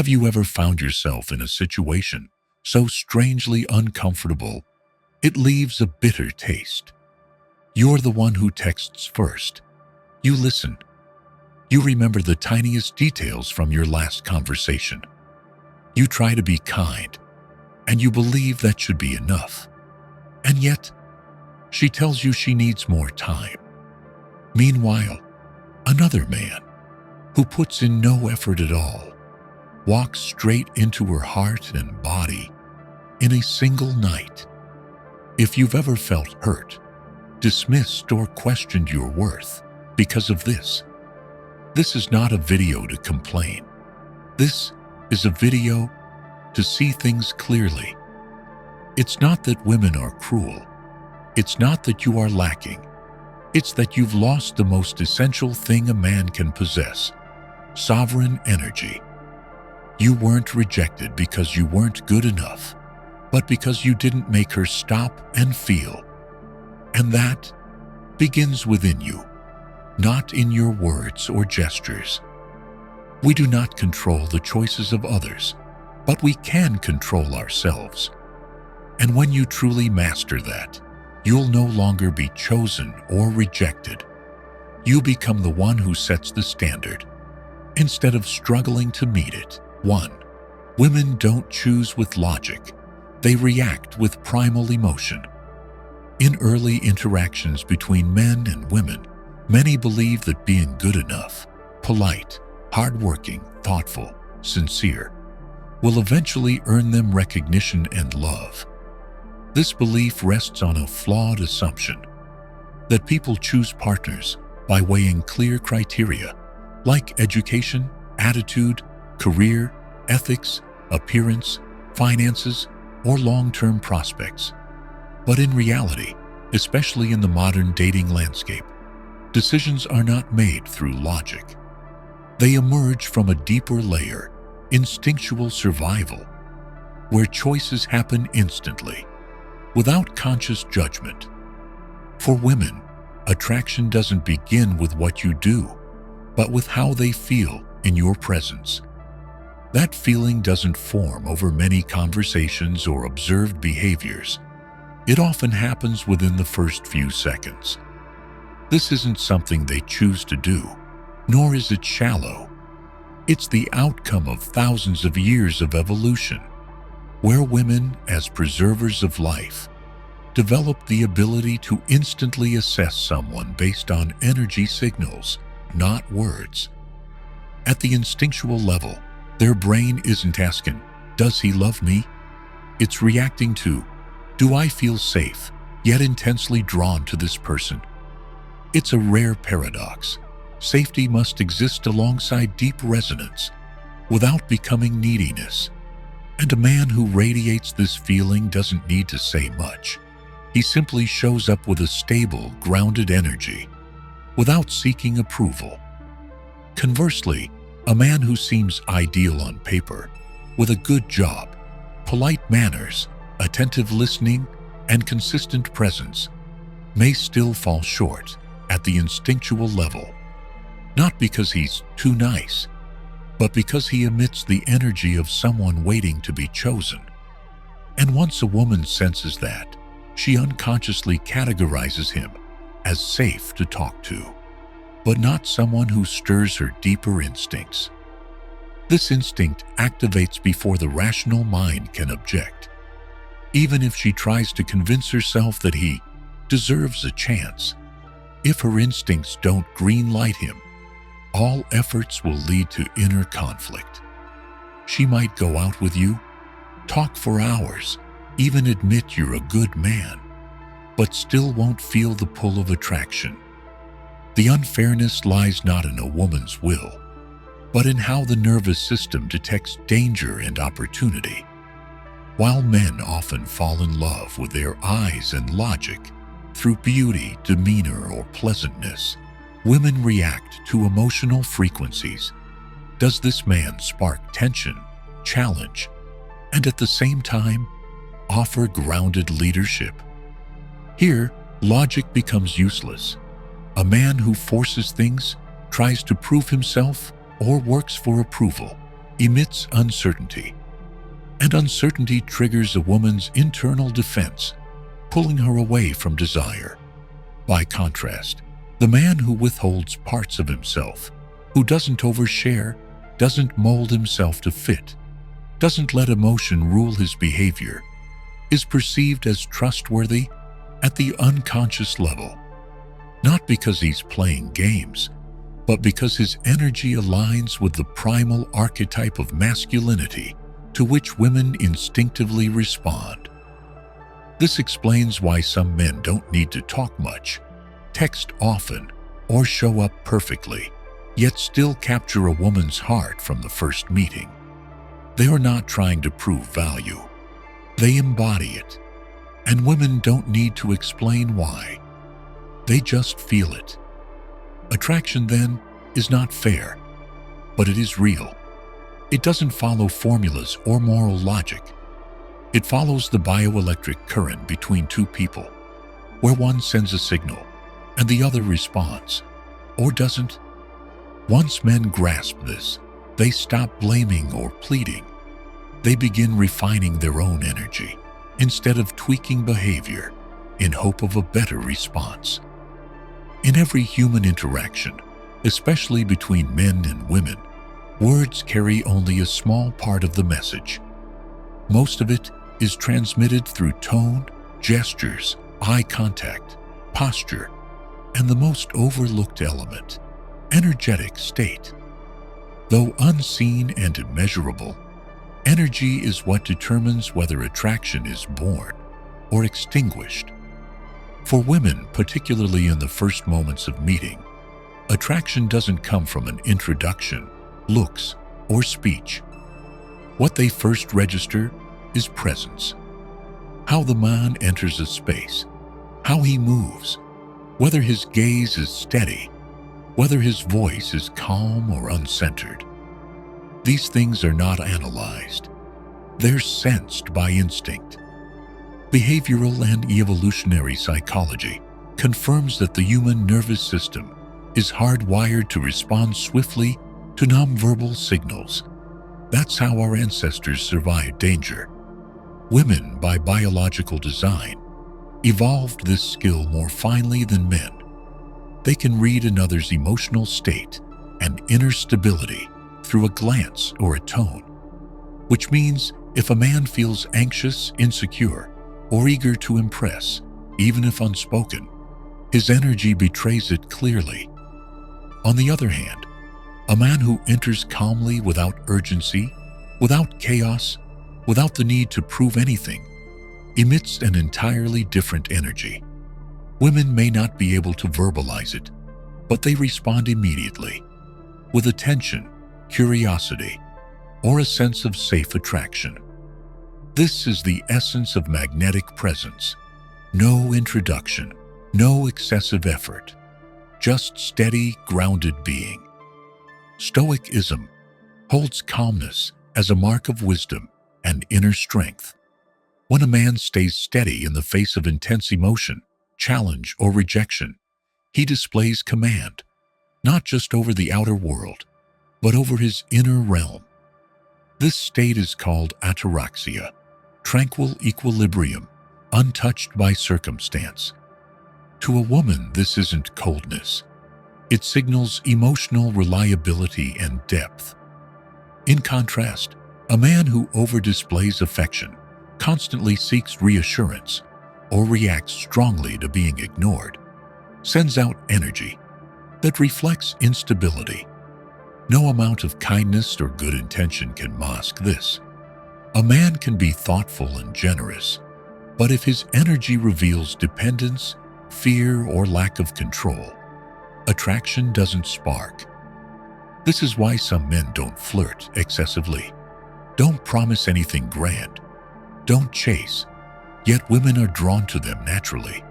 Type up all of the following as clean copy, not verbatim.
Have you ever found yourself in a situation so strangely uncomfortable it leaves a bitter taste? You're the one who texts first. You listen. You remember the tiniest details from your last conversation. You try to be kind, and you believe that should be enough. And yet, she tells you she needs more time. Meanwhile, another man, who puts in no effort at all, walks straight into her heart and body in a single night. If you've ever felt hurt, dismissed, or questioned your worth because of this is not a video to complain. This is a video to see things clearly. It's not that women are cruel. It's not that you are lacking. It's that you've lost the most essential thing a man can possess: sovereign energy. You weren't rejected because you weren't good enough, but because you didn't make her stop and feel. And that begins within you, not in your words or gestures. We do not control the choices of others, but we can control ourselves. And when you truly master that, you'll no longer be chosen or rejected. You become the one who sets the standard, instead of struggling to meet it. 1. Women don't choose with logic. They react with primal emotion. In early interactions between men and women, many believe that being good enough, polite, hardworking, thoughtful, sincere, will eventually earn them recognition and love. This belief rests on a flawed assumption that people choose partners by weighing clear criteria like education, attitude, career, ethics, appearance, finances, or long-term prospects. But in reality, especially in the modern dating landscape, decisions are not made through logic. They emerge from a deeper layer, instinctual survival, where choices happen instantly, without conscious judgment. For women, attraction doesn't begin with what you do, but with how they feel in your presence. That feeling doesn't form over many conversations or observed behaviors. It often happens within the first few seconds. This isn't something they choose to do, nor is it shallow. It's the outcome of thousands of years of evolution, where women, as preservers of life, develop the ability to instantly assess someone based on energy signals, not words. At the instinctual level, their brain isn't asking, "Does he love me?" It's reacting to, "Do I feel safe, yet intensely drawn to this person?" It's a rare paradox. Safety must exist alongside deep resonance, without becoming neediness. And a man who radiates this feeling doesn't need to say much. He simply shows up with a stable, grounded energy, without seeking approval. Conversely, a man who seems ideal on paper, with a good job, polite manners, attentive listening, and consistent presence, may still fall short at the instinctual level, not because he's too nice, but because he emits the energy of someone waiting to be chosen. And once a woman senses that, she unconsciously categorizes him as safe to talk to, but not someone who stirs her deeper instincts. This instinct activates before the rational mind can object. Even if she tries to convince herself that he deserves a chance, if her instincts don't green-light him, all efforts will lead to inner conflict. She might go out with you, talk for hours, even admit you're a good man, but still won't feel the pull of attraction. The unfairness lies not in a woman's will, but in how the nervous system detects danger and opportunity. While men often fall in love with their eyes and logic through beauty, demeanor, or pleasantness, women react to emotional frequencies. Does this man spark tension, challenge, and at the same time, offer grounded leadership? Here, logic becomes useless. A man who forces things, tries to prove himself, or works for approval emits uncertainty, and uncertainty triggers a woman's internal defense, pulling her away from desire. By contrast, the man who withholds parts of himself, who doesn't overshare, doesn't mold himself to fit, doesn't let emotion rule his behavior, is perceived as trustworthy at the unconscious level, not because he's playing games, but because his energy aligns with the primal archetype of masculinity to which women instinctively respond. This explains why some men don't need to talk much, text often, or show up perfectly, yet still capture a woman's heart from the first meeting. They are not trying to prove value. They embody it, and women don't need to explain why. They just feel it. Attraction, then, is not fair, but it is real. It doesn't follow formulas or moral logic. It follows the bioelectric current between two people, where one sends a signal and the other responds, or doesn't. Once men grasp this, they stop blaming or pleading. They begin refining their own energy instead of tweaking behavior in hope of a better response. In every human interaction, especially between men and women, words carry only a small part of the message. Most of it is transmitted through tone, gestures, eye contact, posture, and the most overlooked element, energetic state. Though unseen and immeasurable, energy is what determines whether attraction is born or extinguished. For women, particularly in the first moments of meeting, attraction doesn't come from an introduction, looks, or speech. What they first register is presence. How the man enters a space, how he moves, whether his gaze is steady, whether his voice is calm or uncentered. These things are not analyzed. They're sensed by instinct. Behavioral and evolutionary psychology confirms that the human nervous system is hardwired to respond swiftly to nonverbal signals. That's how our ancestors survived danger. Women, by biological design, evolved this skill more finely than men. They can read another's emotional state and inner stability through a glance or a tone, which means if a man feels anxious, insecure, or eager to impress, even if unspoken, his energy betrays it clearly. On the other hand, a man who enters calmly without urgency, without chaos, without the need to prove anything, emits an entirely different energy. Women may not be able to verbalize it, but they respond immediately, with attention, curiosity, or a sense of safe attraction. This is the essence of magnetic presence. No introduction, no excessive effort, just steady, grounded being. Stoicism holds calmness as a mark of wisdom and inner strength. When a man stays steady in the face of intense emotion, challenge, or rejection, he displays command, not just over the outer world, but over his inner realm. This state is called ataraxia, tranquil equilibrium, untouched by circumstance. To a woman, this isn't coldness. It signals emotional reliability and depth. In contrast, a man who over-displays affection, constantly seeks reassurance, or reacts strongly to being ignored, sends out energy that reflects instability. No amount of kindness or good intention can mask this. A man can be thoughtful and generous, but if his energy reveals dependence, fear, or lack of control, attraction doesn't spark. This is why some men don't flirt excessively, don't promise anything grand, don't chase, yet women are drawn to them naturally.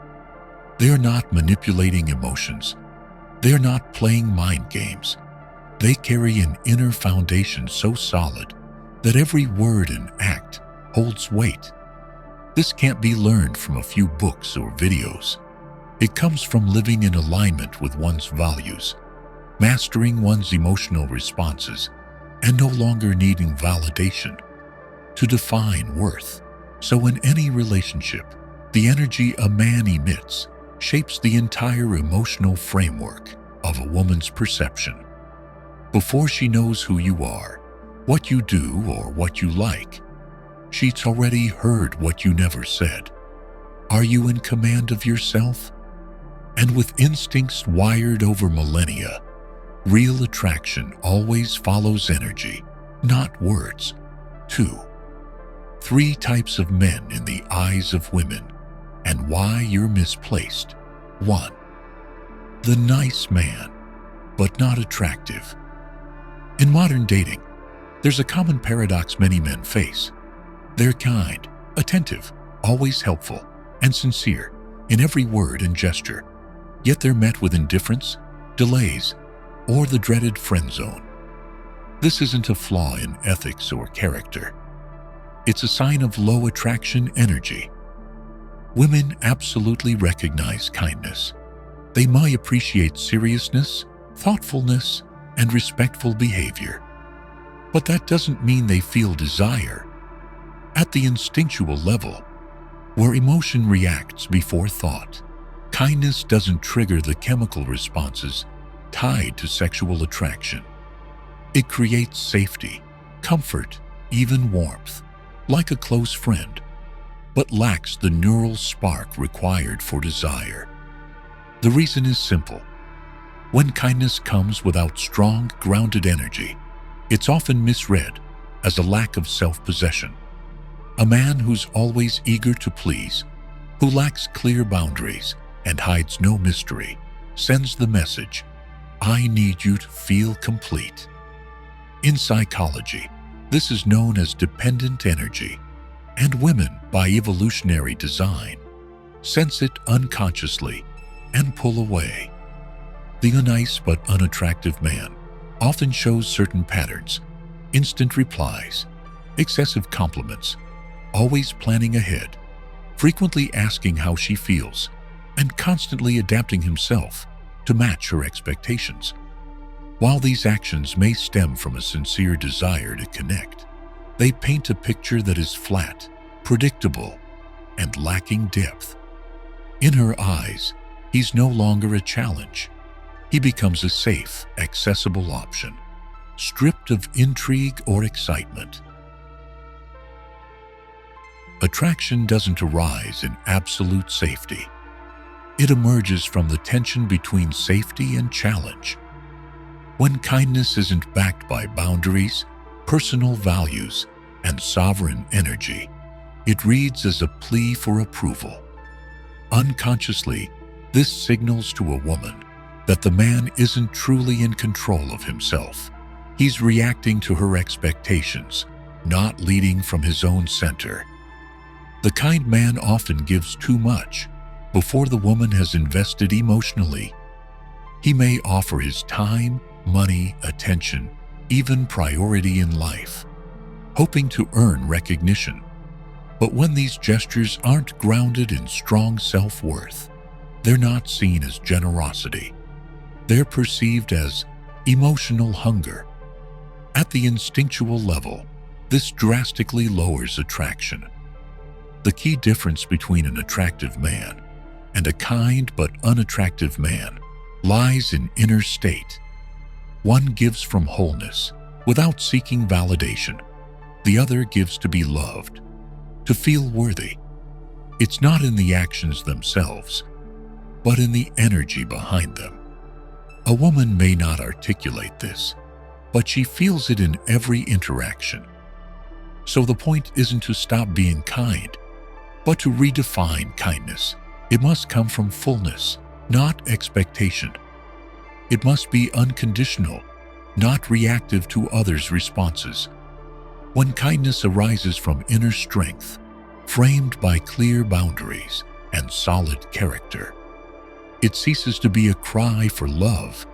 They are not manipulating emotions. They are not playing mind games. They carry an inner foundation so solid that every word and act holds weight. This can't be learned from a few books or videos. It comes from living in alignment with one's values, mastering one's emotional responses, and no longer needing validation to define worth. So in any relationship, the energy a man emits shapes the entire emotional framework of a woman's perception. Before she knows who you are, what you do, or what you like, she's already heard what you never said. Are you in command of yourself? And with instincts wired over millennia, real attraction always follows energy, not words. 2. 3 types of men in the eyes of women, and why you're misplaced. 1. The nice man, but not attractive. In modern dating, there's a common paradox many men face. They're kind, attentive, always helpful, and sincere in every word and gesture, yet they're met with indifference, delays, or the dreaded friend zone. This isn't a flaw in ethics or character. It's a sign of low attraction energy. Women absolutely recognize kindness. They might appreciate seriousness, thoughtfulness, and respectful behavior. But that doesn't mean they feel desire. At the instinctual level, where emotion reacts before thought, kindness doesn't trigger the chemical responses tied to sexual attraction. It creates safety, comfort, even warmth, like a close friend, but lacks the neural spark required for desire. The reason is simple. When kindness comes without strong, grounded energy, it's often misread as a lack of self-possession. A man who's always eager to please, who lacks clear boundaries and hides no mystery, sends the message, "I need you to feel complete." In psychology, this is known as dependent energy, and women, by evolutionary design, sense it unconsciously and pull away. The nice but unattractive man often shows certain patterns: instant replies, excessive compliments, always planning ahead, frequently asking how she feels, and constantly adapting himself to match her expectations. While these actions may stem from a sincere desire to connect, they paint a picture that is flat, predictable, and lacking depth. In her eyes, he's no longer a challenge. He becomes a safe, accessible option, stripped of intrigue or excitement. Attraction doesn't arise in absolute safety. It emerges from the tension between safety and challenge. When kindness isn't backed by boundaries, personal values, and sovereign energy, it reads as a plea for approval. Unconsciously, this signals to a woman that the man isn't truly in control of himself. He's reacting to her expectations, not leading from his own center. The kind man often gives too much before the woman has invested emotionally. He may offer his time, money, attention, even priority in life, hoping to earn recognition. But when these gestures aren't grounded in strong self-worth, they're not seen as generosity. They're perceived as emotional hunger. At the instinctual level, this drastically lowers attraction. The key difference between an attractive man and a kind but unattractive man lies in inner state. One gives from wholeness, without seeking validation. The other gives to be loved, to feel worthy. It's not in the actions themselves, but in the energy behind them. A woman may not articulate this, but she feels it in every interaction. So the point isn't to stop being kind, but to redefine kindness. It must come from fullness, not expectation. It must be unconditional, not reactive to others' responses. When kindness arises from inner strength, framed by clear boundaries and solid character, it ceases to be a cry for love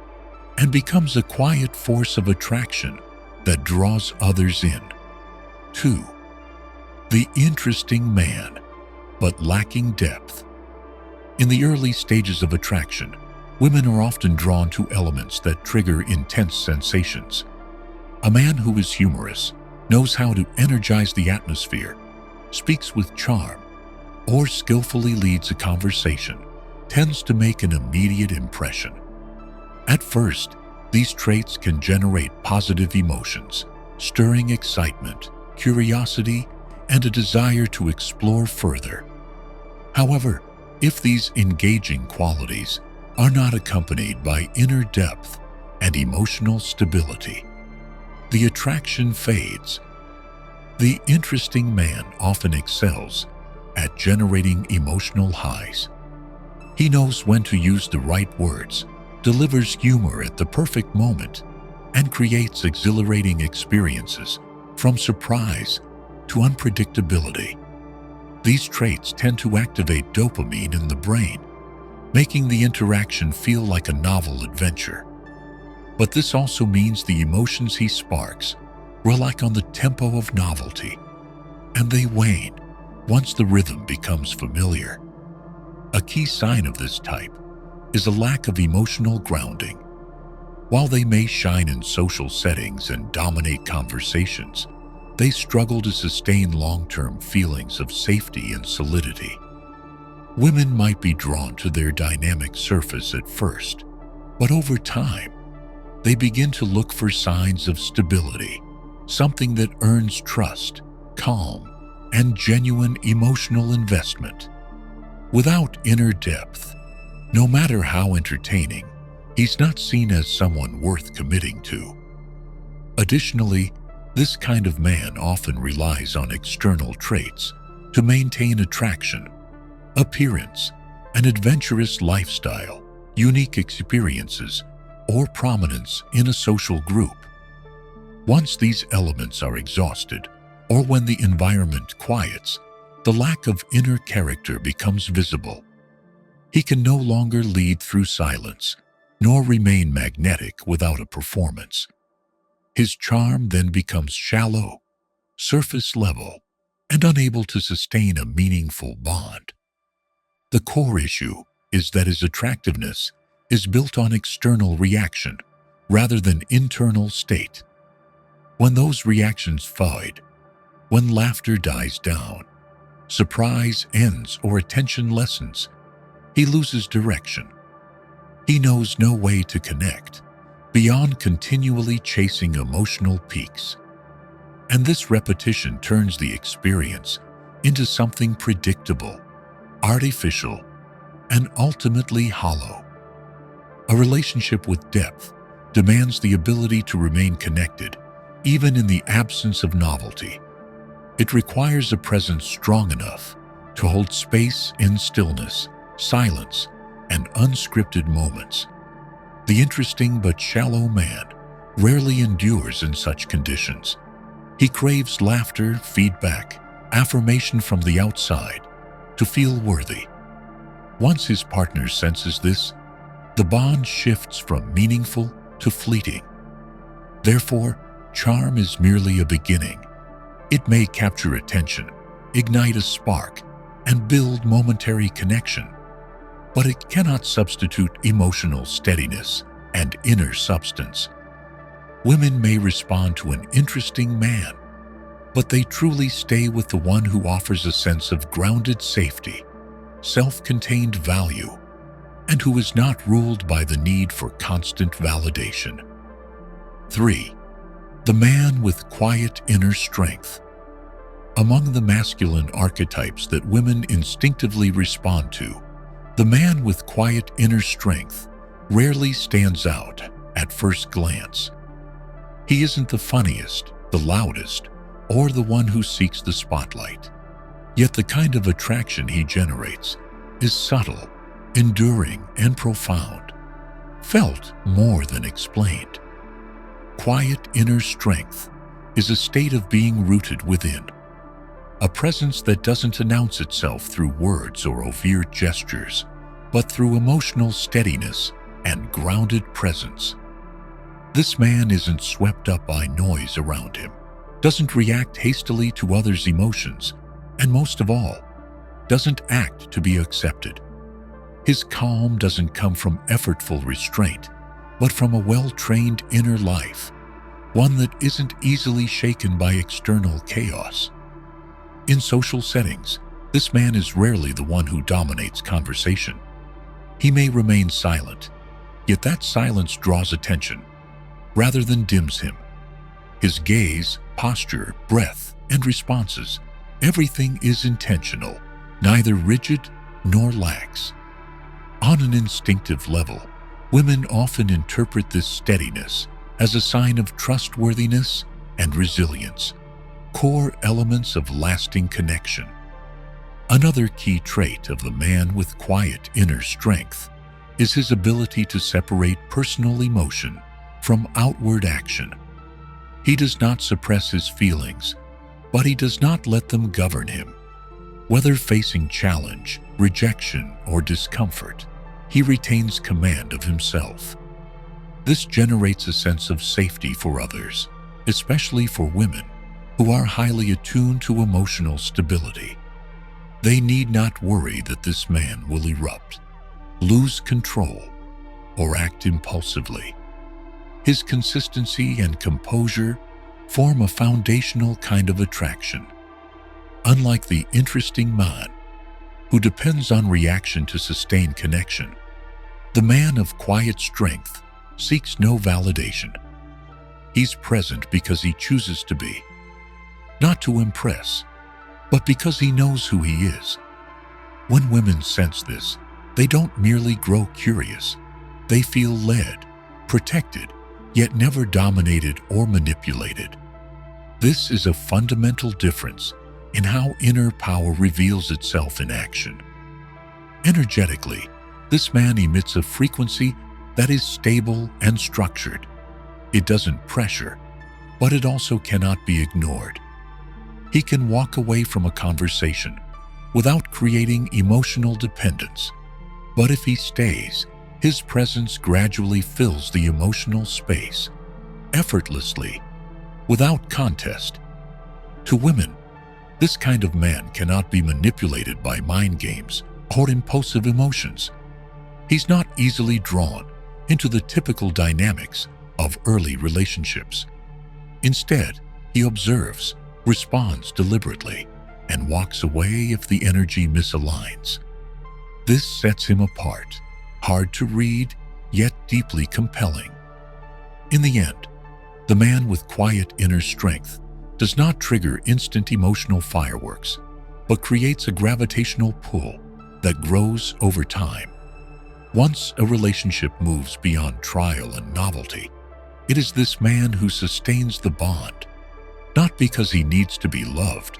and becomes a quiet force of attraction that draws others in. 2. The interesting man, but lacking depth. In the early stages of attraction, women are often drawn to elements that trigger intense sensations. A man who is humorous, knows how to energize the atmosphere, speaks with charm, or skillfully leads a conversation, tends to make an immediate impression. At first, these traits can generate positive emotions, stirring excitement, curiosity, and a desire to explore further. However, if these engaging qualities are not accompanied by inner depth and emotional stability, the attraction fades. The interesting man often excels at generating emotional highs. He knows when to use the right words, delivers humor at the perfect moment, and creates exhilarating experiences from surprise to unpredictability. These traits tend to activate dopamine in the brain, making the interaction feel like a novel adventure. But this also means the emotions he sparks rely on the tempo of novelty, and they wane once the rhythm becomes familiar. A key sign of this type is a lack of emotional grounding. While they may shine in social settings and dominate conversations, they struggle to sustain long-term feelings of safety and solidity. Women might be drawn to their dynamic surface at first, but over time, they begin to look for signs of stability, something that earns trust, calm, and genuine emotional investment. Without inner depth, no matter how entertaining, he's not seen as someone worth committing to. Additionally, this kind of man often relies on external traits to maintain attraction, appearance, an adventurous lifestyle, unique experiences, or prominence in a social group. Once these elements are exhausted, or when the environment quiets, the lack of inner character becomes visible. He can no longer lead through silence, nor remain magnetic without a performance. His charm then becomes shallow, surface level, and unable to sustain a meaningful bond. The core issue is that his attractiveness is built on external reaction rather than internal state. When those reactions fade, when laughter dies down, surprise ends, or attention lessens, he loses direction. He knows no way to connect beyond continually chasing emotional peaks. And this repetition turns the experience into something predictable, artificial, and ultimately hollow. A relationship with depth demands the ability to remain connected, even in the absence of novelty. It requires a presence strong enough to hold space in stillness, silence, and unscripted moments. The interesting but shallow man rarely endures in such conditions. He craves laughter, feedback, affirmation from the outside to feel worthy. Once his partner senses this, the bond shifts from meaningful to fleeting. Therefore, charm is merely a beginning. It may capture attention, ignite a spark, and build momentary connection, but it cannot substitute emotional steadiness and inner substance. Women may respond to an interesting man, but they truly stay with the one who offers a sense of grounded safety, self-contained value, and who is not ruled by the need for constant validation. 3. The man with quiet inner strength. Among the masculine archetypes that women instinctively respond to, the man with quiet inner strength rarely stands out at first glance. He isn't the funniest, the loudest, or the one who seeks the spotlight. Yet the kind of attraction he generates is subtle, enduring, and profound, felt more than explained. Quiet inner strength is a state of being rooted within, a presence that doesn't announce itself through words or overt gestures, but through emotional steadiness and grounded presence. This man isn't swept up by noise around him, doesn't react hastily to others' emotions, and most of all, doesn't act to be accepted. His calm doesn't come from effortful restraint, but from a well-trained inner life, one that isn't easily shaken by external chaos. In social settings, this man is rarely the one who dominates conversation. He may remain silent, yet that silence draws attention, rather than dims him. His gaze, posture, breath, and responses, everything is intentional, neither rigid nor lax. On an instinctive level, women often interpret this steadiness as a sign of trustworthiness and resilience, core elements of lasting connection. Another key trait of the man with quiet inner strength is his ability to separate personal emotion from outward action. He does not suppress his feelings, but he does not let them govern him. Whether facing challenge, rejection, or discomfort, he retains command of himself. This generates a sense of safety for others, especially for women who are highly attuned to emotional stability. They need not worry that this man will erupt, lose control, or act impulsively. His consistency and composure form a foundational kind of attraction. Unlike the interesting man, who depends on reaction to sustain connection, the man of quiet strength seeks no validation. He's present because he chooses to be, not to impress, but because he knows who he is. When women sense this, they don't merely grow curious. They feel led, protected, yet never dominated or manipulated. This is a fundamental difference in how inner power reveals itself in action. Energetically, this man emits a frequency that is stable and structured. It doesn't pressure, but it also cannot be ignored. He can walk away from a conversation without creating emotional dependence, but if he stays, his presence gradually fills the emotional space, effortlessly, without contest. To women, this kind of man cannot be manipulated by mind games or impulsive emotions. He's not easily drawn into the typical dynamics of early relationships. Instead, he observes, responds deliberately, and walks away if the energy misaligns. This sets him apart, hard to read, yet deeply compelling. In the end, the man with quiet inner strength does not trigger instant emotional fireworks, but creates a gravitational pull that grows over time. Once a relationship moves beyond trial and novelty, it is this man who sustains the bond, not because he needs to be loved,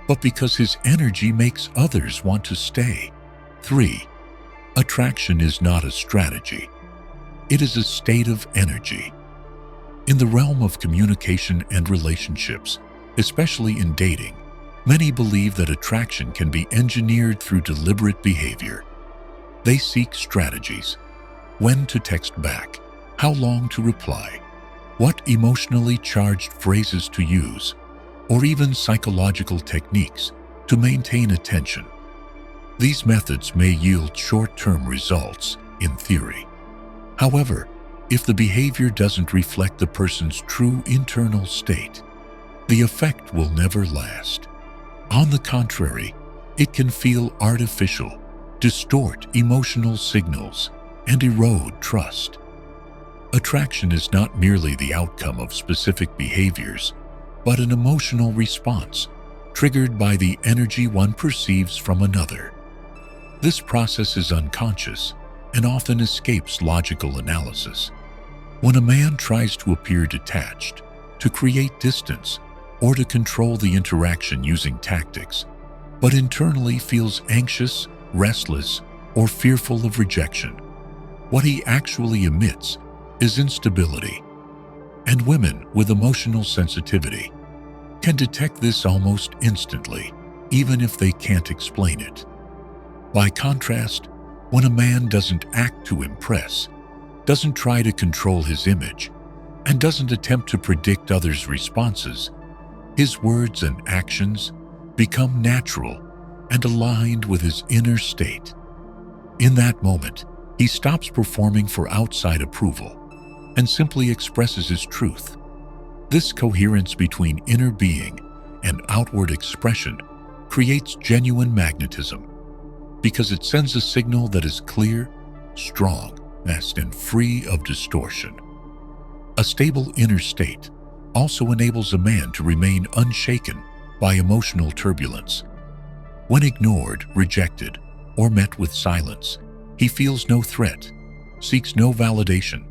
but because his energy makes others want to stay. 3. Attraction is not a strategy. It is a state of energy. In the realm of communication and relationships, especially in dating, many believe that attraction can be engineered through deliberate behavior. They seek strategies: when to text back, how long to reply, what emotionally charged phrases to use, or even psychological techniques to maintain attention. These methods may yield short-term results in theory. However, if the behavior doesn't reflect the person's true internal state, the effect will never last. On the contrary, it can feel artificial, distort emotional signals, and erode trust. Attraction is not merely the outcome of specific behaviors, but an emotional response triggered by the energy one perceives from another. This process is unconscious and often escapes logical analysis. When a man tries to appear detached, to create distance, or to control the interaction using tactics, but internally feels anxious, restless, or fearful of rejection, what he actually emits is instability. And women with emotional sensitivity can detect this almost instantly, even if they can't explain it. By contrast, when a man doesn't act to impress, doesn't try to control his image, and doesn't attempt to predict others' responses, his words and actions become natural and aligned with his inner state. In that moment, he stops performing for outside approval and simply expresses his truth. This coherence between inner being and outward expression creates genuine magnetism because it sends a signal that is clear, strong, and free of distortion. A stable inner state also enables a man to remain unshaken by emotional turbulence. When ignored, rejected, or met with silence, he feels no threat, seeks no validation,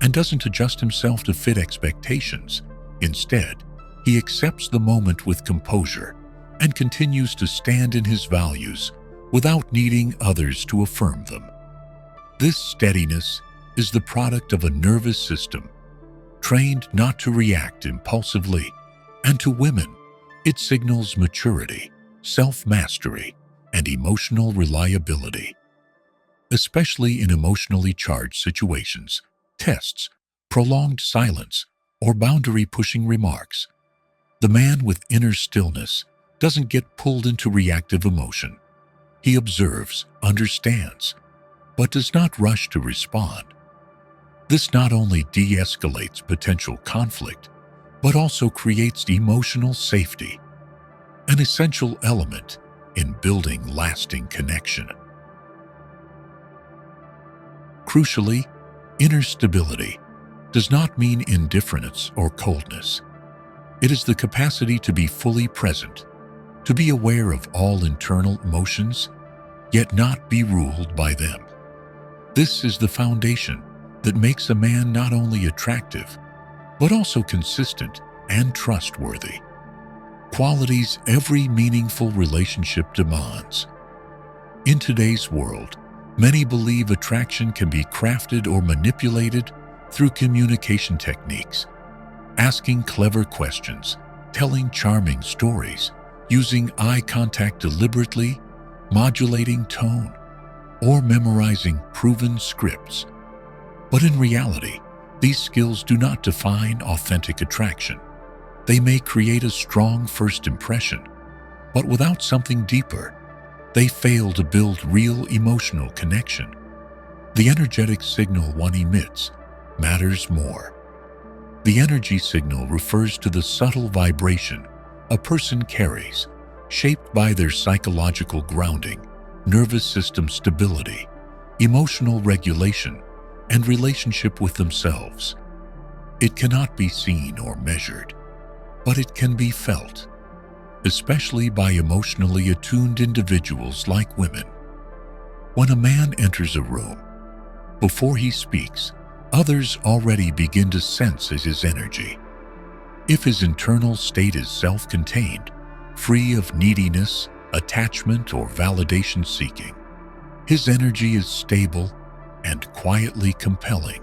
and doesn't adjust himself to fit expectations. Instead, he accepts the moment with composure and continues to stand in his values without needing others to affirm them. This steadiness is the product of a nervous system trained not to react impulsively, and to women, it signals maturity, self-mastery, and emotional reliability. Especially in emotionally charged situations, tests, prolonged silence, or boundary-pushing remarks, the man with inner stillness doesn't get pulled into reactive emotion. He observes, understands, but does not rush to respond. This not only de-escalates potential conflict, but also creates emotional safety, an essential element in building lasting connection. Crucially, inner stability does not mean indifference or coldness. It is the capacity to be fully present, to be aware of all internal emotions, yet not be ruled by them. This is the foundation that makes a man not only attractive, but also consistent and trustworthy. Qualities every meaningful relationship demands. In today's world, many believe attraction can be crafted or manipulated through communication techniques, asking clever questions, telling charming stories, using eye contact deliberately, modulating tone, or memorizing proven scripts. But in reality, these skills do not define authentic attraction. They may create a strong first impression, but without something deeper, they fail to build real emotional connection. The energetic signal one emits matters more. The energy signal refers to the subtle vibration a person carries, shaped by their psychological grounding, nervous system stability, emotional regulation, and relationship with themselves. It cannot be seen or measured, but it can be felt, especially by emotionally attuned individuals like women. When a man enters a room, before he speaks, others already begin to sense his energy. If his internal state is self-contained, free of neediness, attachment, or validation seeking, his energy is stable and quietly compelling.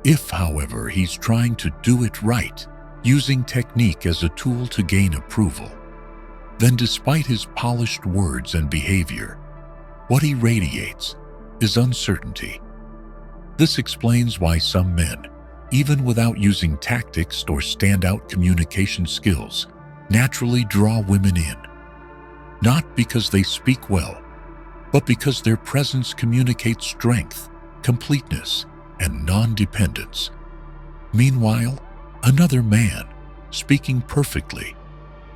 If, however, he's trying to do it right, using technique as a tool to gain approval, then despite his polished words and behavior, what he radiates is uncertainty. This explains why some men, even without using tactics or standout communication skills, naturally draw women in. Not because they speak well, but because their presence communicates strength, completeness, and non-dependence. Meanwhile, another man, speaking perfectly,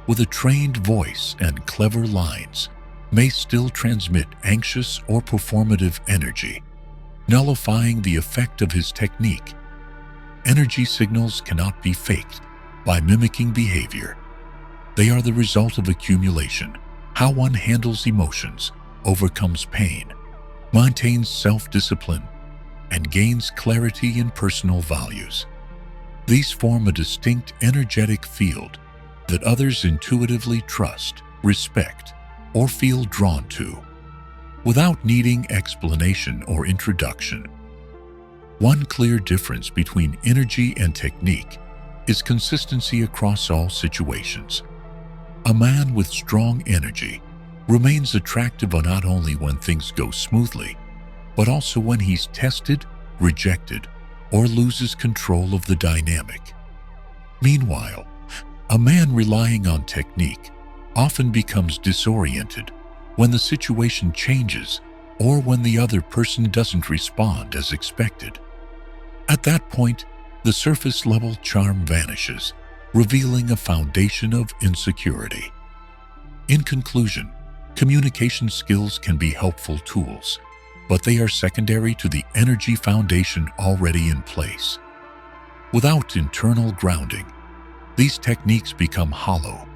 with a trained voice and clever lines, may still transmit anxious or performative energy, nullifying the effect of his technique. Energy signals cannot be faked by mimicking behavior. They are the result of accumulation, how one handles emotions, overcomes pain, maintains self-discipline, and gains clarity in personal values. These form a distinct energetic field that others intuitively trust, respect, or feel drawn to, without needing explanation or introduction. One clear difference between energy and technique is consistency across all situations. A man with strong energy remains attractive not only when things go smoothly, but also when he's tested, rejected, or loses control of the dynamic. Meanwhile, a man relying on technique often becomes disoriented when the situation changes or when the other person doesn't respond as expected. At that point, the surface-level charm vanishes, revealing a foundation of insecurity. In conclusion, communication skills can be helpful tools, but they are secondary to the energy foundation already in place. Without internal grounding, these techniques become hollow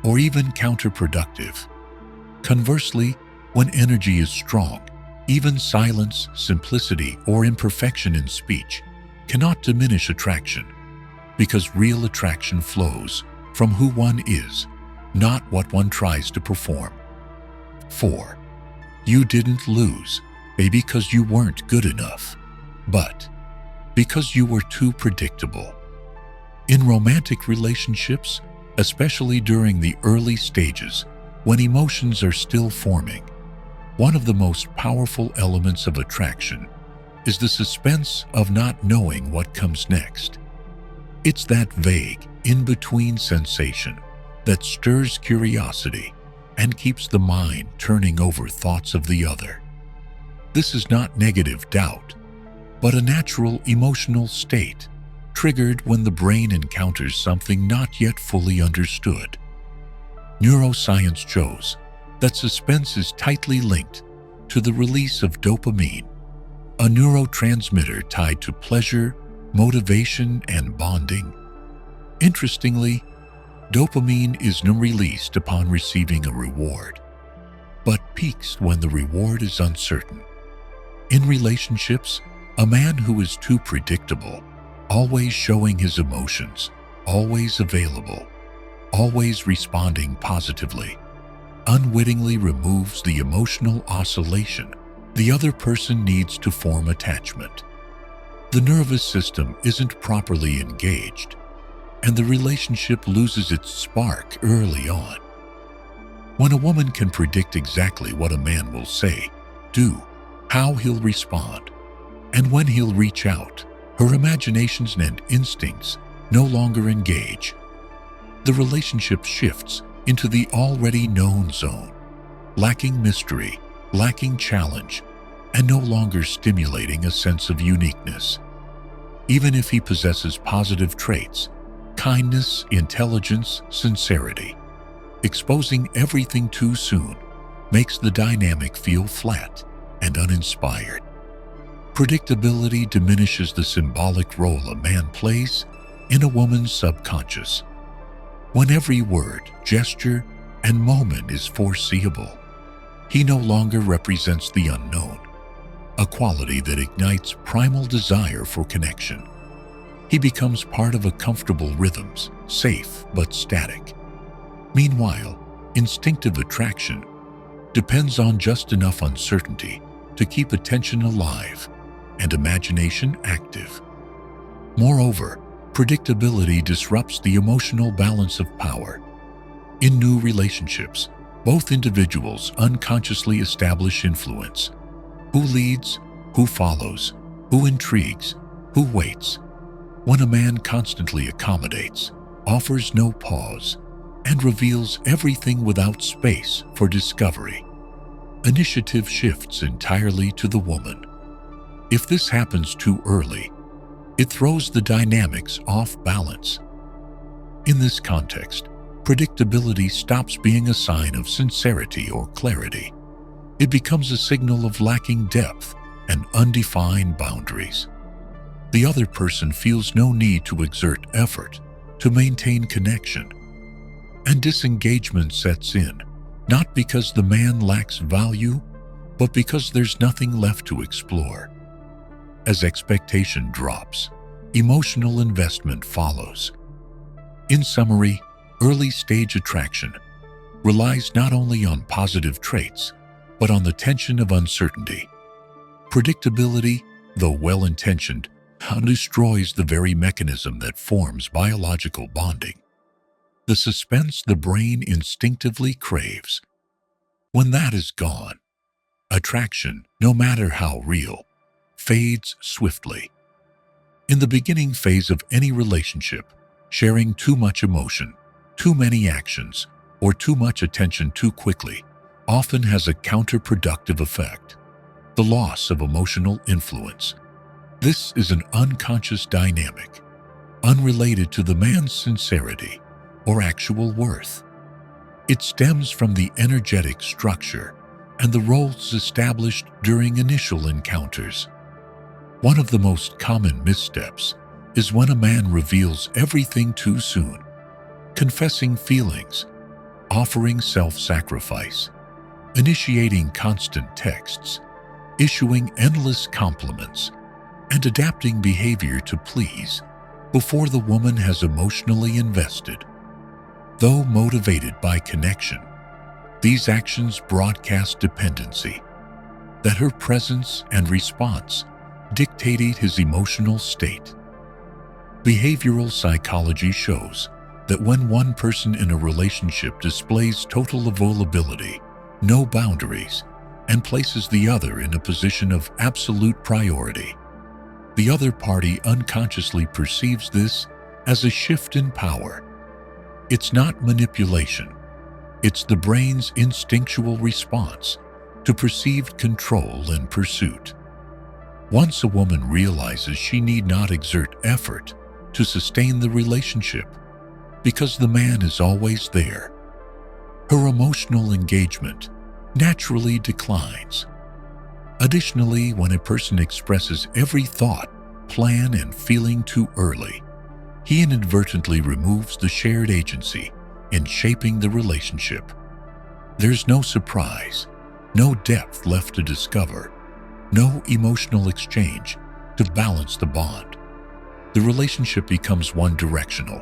or even counterproductive. Conversely, when energy is strong, even silence, simplicity, or imperfection in speech cannot diminish attraction, because real attraction flows from who one is, not what one tries to perform. 4. You didn't lose, because you weren't good enough, but because you were too predictable. In romantic relationships, especially during the early stages, when emotions are still forming, one of the most powerful elements of attraction is the suspense of not knowing what comes next. It's that vague, in-between sensation that stirs curiosity and keeps the mind turning over thoughts of the other. This is not negative doubt, but a natural emotional state triggered when the brain encounters something not yet fully understood. Neuroscience shows that suspense is tightly linked to the release of dopamine, a neurotransmitter tied to pleasure, motivation, and bonding. Interestingly, dopamine is not released upon receiving a reward, but peaks when the reward is uncertain. In relationships, a man who is too predictable, always showing his emotions, always available, always responding positively, unwittingly removes the emotional oscillation the other person needs to form attachment. The nervous system isn't properly engaged, and the relationship loses its spark early on. When a woman can predict exactly what a man will say, do, how he'll respond, and when he'll reach out, her imaginations and instincts no longer engage. The relationship shifts into the already known zone, lacking mystery, lacking challenge, and no longer stimulating a sense of uniqueness. Even if he possesses positive traits, kindness, intelligence, sincerity, exposing everything too soon makes the dynamic feel flat and uninspired. Predictability diminishes the symbolic role a man plays in a woman's subconscious. When every word, gesture, and moment is foreseeable, he no longer represents the unknown, a quality that ignites primal desire for connection. He becomes part of a comfortable rhythms, safe but static. Meanwhile, instinctive attraction depends on just enough uncertainty to keep attention alive and imagination active. Moreover, predictability disrupts the emotional balance of power. In new relationships, both individuals unconsciously establish influence. Who leads, who follows, who intrigues, who waits. When a man constantly accommodates, offers no pause, and reveals everything without space for discovery, initiative shifts entirely to the woman. If this happens too early, it throws the dynamics off balance. In this context, predictability stops being a sign of sincerity or clarity. It becomes a signal of lacking depth and undefined boundaries. The other person feels no need to exert effort to maintain connection, and disengagement sets in, not because the man lacks value, but because there's nothing left to explore. As expectation drops, emotional investment follows. In summary, early-stage attraction relies not only on positive traits, but on the tension of uncertainty. Predictability, though well-intentioned, destroys the very mechanism that forms biological bonding, the suspense the brain instinctively craves. When that is gone, attraction, no matter how real, fades swiftly. In the beginning phase of any relationship, sharing too much emotion, too many actions, or too much attention too quickly often has a counterproductive effect: the loss of emotional influence. This is an unconscious dynamic unrelated to the man's sincerity or actual worth. It stems from the energetic structure and the roles established during initial encounters. One of the most common missteps is when a man reveals everything too soon, confessing feelings, offering self-sacrifice, initiating constant texts, issuing endless compliments, and adapting behavior to please before the woman has emotionally invested. Though motivated by connection, these actions broadcast dependency, that her presence and response dictate his emotional state. Behavioral psychology shows that when one person in a relationship displays total availability, no boundaries, and places the other in a position of absolute priority, the other party unconsciously perceives this as a shift in power. It's not manipulation. It's the brain's instinctual response to perceived control and pursuit. Once a woman realizes she need not exert effort to sustain the relationship because the man is always there, her emotional engagement naturally declines. Additionally, when a person expresses every thought, plan, and feeling too early, he inadvertently removes the shared agency in shaping the relationship. There's no surprise, no depth left to discover, no emotional exchange to balance the bond. The relationship becomes one-directional.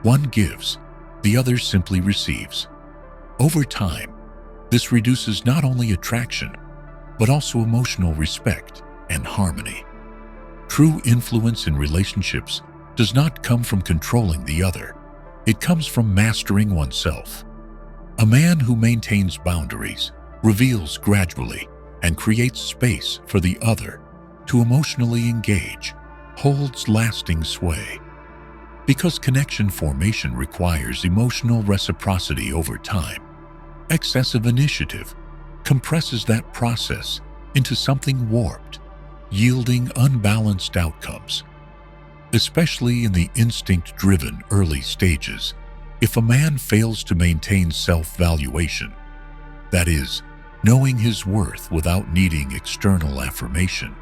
One gives, the other simply receives. Over time, this reduces not only attraction, but also emotional respect and harmony. True influence in relationships does not come from controlling the other. It comes from mastering oneself. A man who maintains boundaries, reveals gradually, and creates space for the other to emotionally engage, holds lasting sway. Because connection formation requires emotional reciprocity over time, excessive initiative compresses that process into something warped, yielding unbalanced outcomes. Especially in the instinct-driven early stages, if a man fails to maintain self-valuation, that is, knowing his worth without needing external affirmation,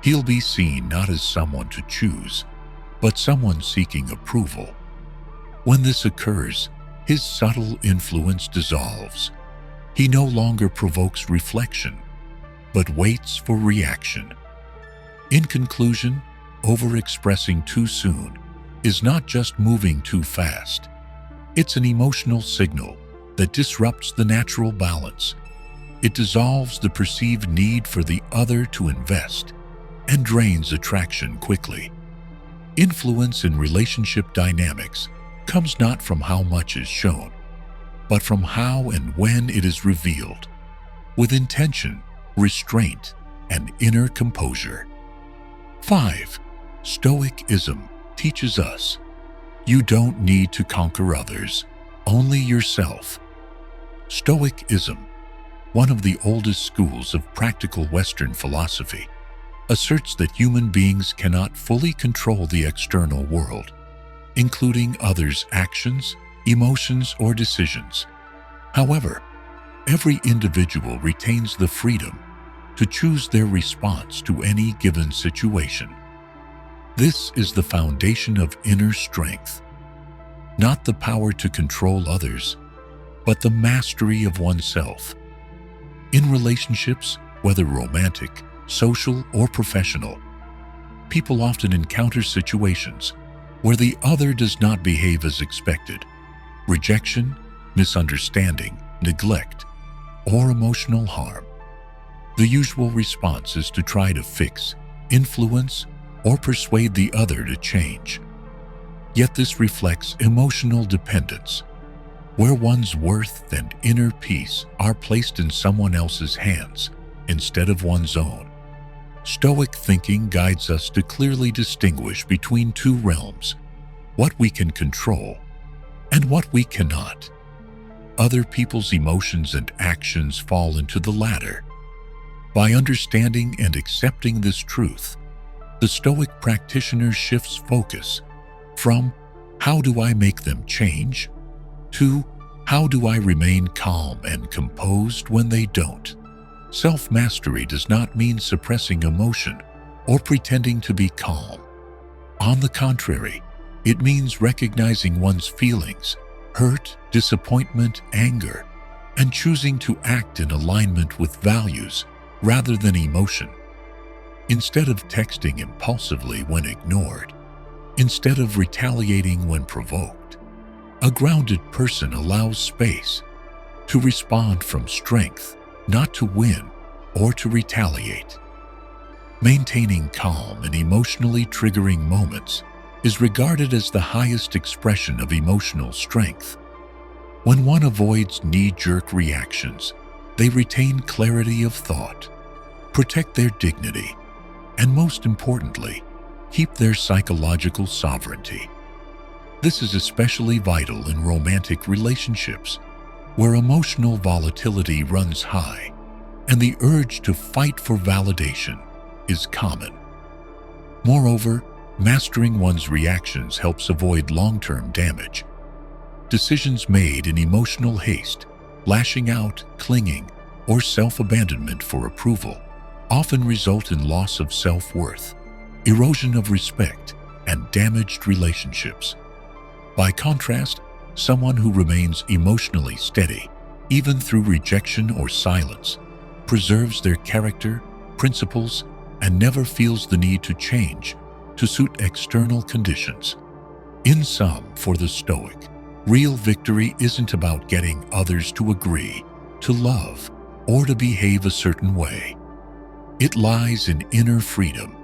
he'll be seen not as someone to choose, but someone seeking approval. When this occurs, his subtle influence dissolves. He no longer provokes reflection, but waits for reaction. In conclusion, overexpressing too soon is not just moving too fast. It's an emotional signal that disrupts the natural balance. It dissolves the perceived need for the other to invest and drains attraction quickly. Influence in relationship dynamics comes not from how much is shown, but from how and when it is revealed, with intention, restraint, and inner composure. 5. Stoicism teaches us, you don't need to conquer others, only yourself. Stoicism, one of the oldest schools of practical Western philosophy, asserts that human beings cannot fully control the external world, including others' actions, emotions, or decisions. However, every individual retains the freedom to choose their response to any given situation. This is the foundation of inner strength, not the power to control others, but the mastery of oneself. In relationships, whether romantic, social, or professional, people often encounter situations where the other does not behave as expected. Rejection, misunderstanding, neglect, or emotional harm. The usual response is to try to fix, influence, or persuade the other to change. Yet this reflects emotional dependence, where one's worth and inner peace are placed in someone else's hands instead of one's own. Stoic thinking guides us to clearly distinguish between two realms, what we can control and what we cannot. Other people's emotions and actions fall into the latter. By understanding and accepting this truth, the Stoic practitioner shifts focus From how do I make them change to how do I remain calm and composed when they don't. Self-mastery does not mean suppressing emotion or pretending to be calm. On the contrary, it means recognizing one's feelings, hurt, disappointment, anger, and choosing to act in alignment with values rather than emotion. Instead of texting impulsively when ignored, instead of retaliating when provoked, a grounded person allows space to respond from strength, not to win or to retaliate. Maintaining calm in emotionally triggering moments is regarded as the highest expression of emotional strength. When one avoids knee-jerk reactions, they retain clarity of thought, protect their dignity, and most importantly, keep their psychological sovereignty. This is especially vital in romantic relationships, where emotional volatility runs high and the urge to fight for validation is common. Moreover, mastering one's reactions helps avoid long-term damage. Decisions made in emotional haste, lashing out, clinging, or self-abandonment for approval often result in loss of self-worth, erosion of respect, and damaged relationships. By contrast, someone who remains emotionally steady, even through rejection or silence, preserves their character, principles, and never feels the need to change to suit external conditions. In sum, for the Stoic, real victory isn't about getting others to agree, to love, or to behave a certain way. It lies in inner freedom,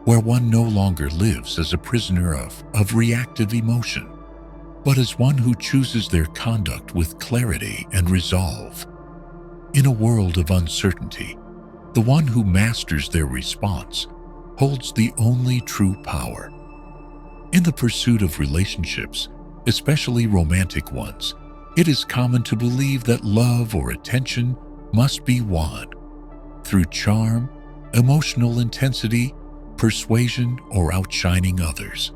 where one no longer lives as a prisoner of reactive emotion, but as one who chooses their conduct with clarity and resolve. In a world of uncertainty, the one who masters their response holds the only true power. In the pursuit of relationships, especially romantic ones, it is common to believe that love or attention must be won through charm, emotional intensity, persuasion, or outshining others.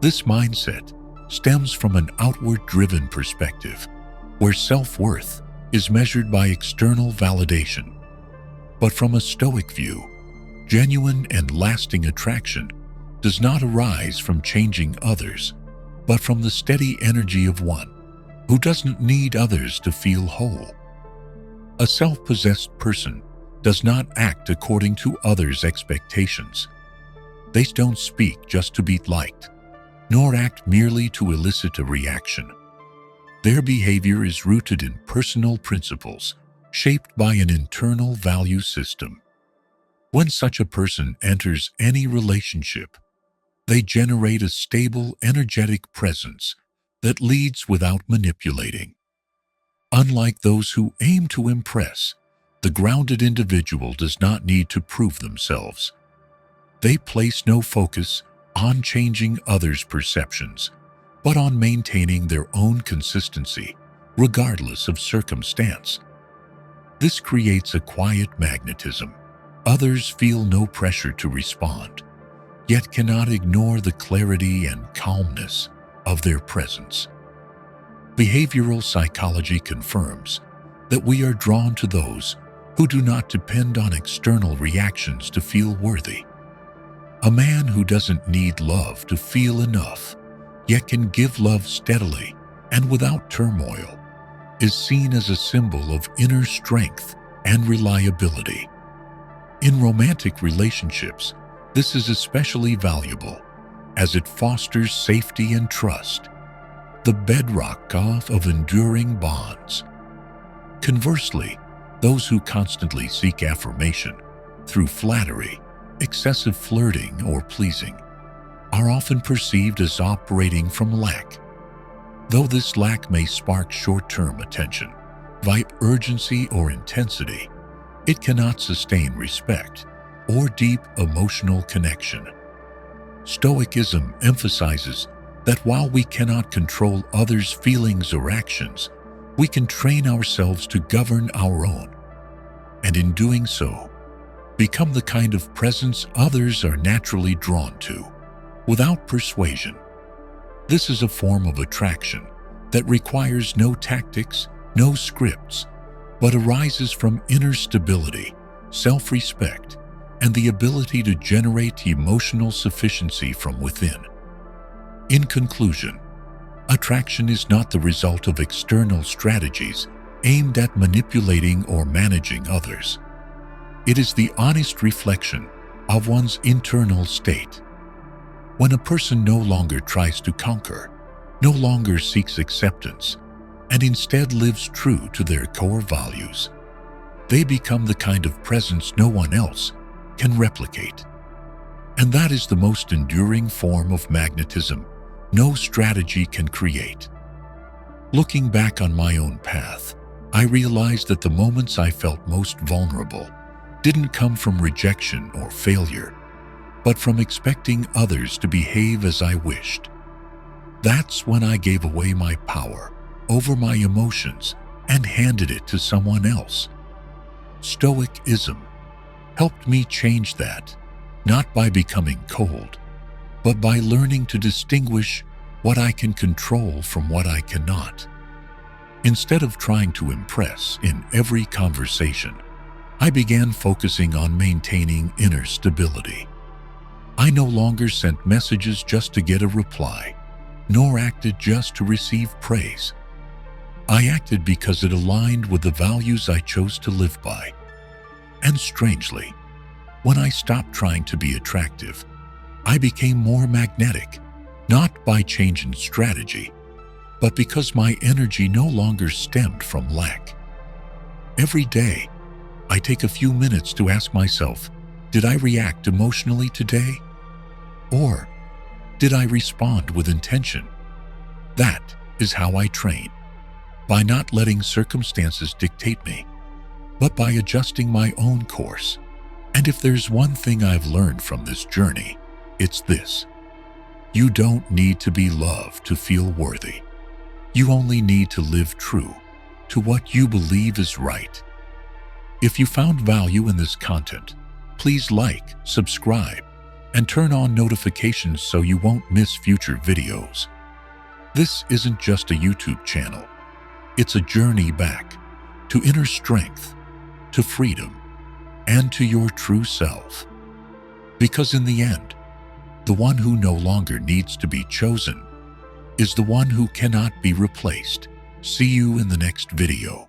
This mindset stems from an outward-driven perspective, where self-worth is measured by external validation. But from a Stoic view, genuine and lasting attraction does not arise from changing others, but from the steady energy of one who doesn't need others to feel whole. A self-possessed person does not act according to others' expectations. They don't speak just to be liked, nor act merely to elicit a reaction. Their behavior is rooted in personal principles, shaped by an internal value system. When such a person enters any relationship, they generate a stable, energetic presence that leads without manipulating. Unlike those who aim to impress, the grounded individual does not need to prove themselves. They place no focus on changing others' perceptions, but on maintaining their own consistency, regardless of circumstance. This creates a quiet magnetism. Others feel no pressure to respond, yet cannot ignore the clarity and calmness of their presence. Behavioral psychology confirms that we are drawn to those who do not depend on external reactions to feel worthy. A man who doesn't need love to feel enough, yet can give love steadily and without turmoil, is seen as a symbol of inner strength and reliability. In romantic relationships, this is especially valuable as it fosters safety and trust, the bedrock of enduring bonds. Conversely, those who constantly seek affirmation through flattery, excessive flirting, or pleasing are often perceived as operating from lack. Though this lack may spark short-term attention, via urgency or intensity, it cannot sustain respect or deep emotional connection. Stoicism emphasizes that while we cannot control others' feelings or actions, we can train ourselves to govern our own, and in doing so, become the kind of presence others are naturally drawn to, without persuasion, This is a form of attraction that requires no tactics, no scripts, but arises from inner stability, self-respect, and the ability to generate emotional sufficiency from within. In conclusion, attraction is not the result of external strategies aimed at manipulating or managing others. It is the honest reflection of one's internal state. When a person no longer tries to conquer, no longer seeks acceptance, and instead lives true to their core values, they become the kind of presence no one else can replicate. And that is the most enduring form of magnetism no strategy can create. Looking back on my own path, I realized that the moments I felt most vulnerable didn't come from rejection or failure, but from expecting others to behave as I wished. That's when I gave away my power over my emotions and handed it to someone else. Stoicism helped me change that, not by becoming cold, but by learning to distinguish what I can control from what I cannot. Instead of trying to impress in every conversation, I began focusing on maintaining inner stability. I no longer sent messages just to get a reply, nor acted just to receive praise. I acted because it aligned with the values I chose to live by. And strangely, when I stopped trying to be attractive, I became more magnetic, not by change in strategy, but because my energy no longer stemmed from lack. Every day, I take a few minutes to ask myself, did I react emotionally today? Or did I respond with intention? That is how I train, by not letting circumstances dictate me, but by adjusting my own course. And if there's one thing I've learned from this journey, it's this: you don't need to be loved to feel worthy. You only need to live true to what you believe is right. If you found value in this content, please like, subscribe, and turn on notifications so you won't miss future videos. This isn't just a YouTube channel. It's a journey back to inner strength, to freedom, and to your true self. Because in the end, the one who no longer needs to be chosen is the one who cannot be replaced. See you in the next video.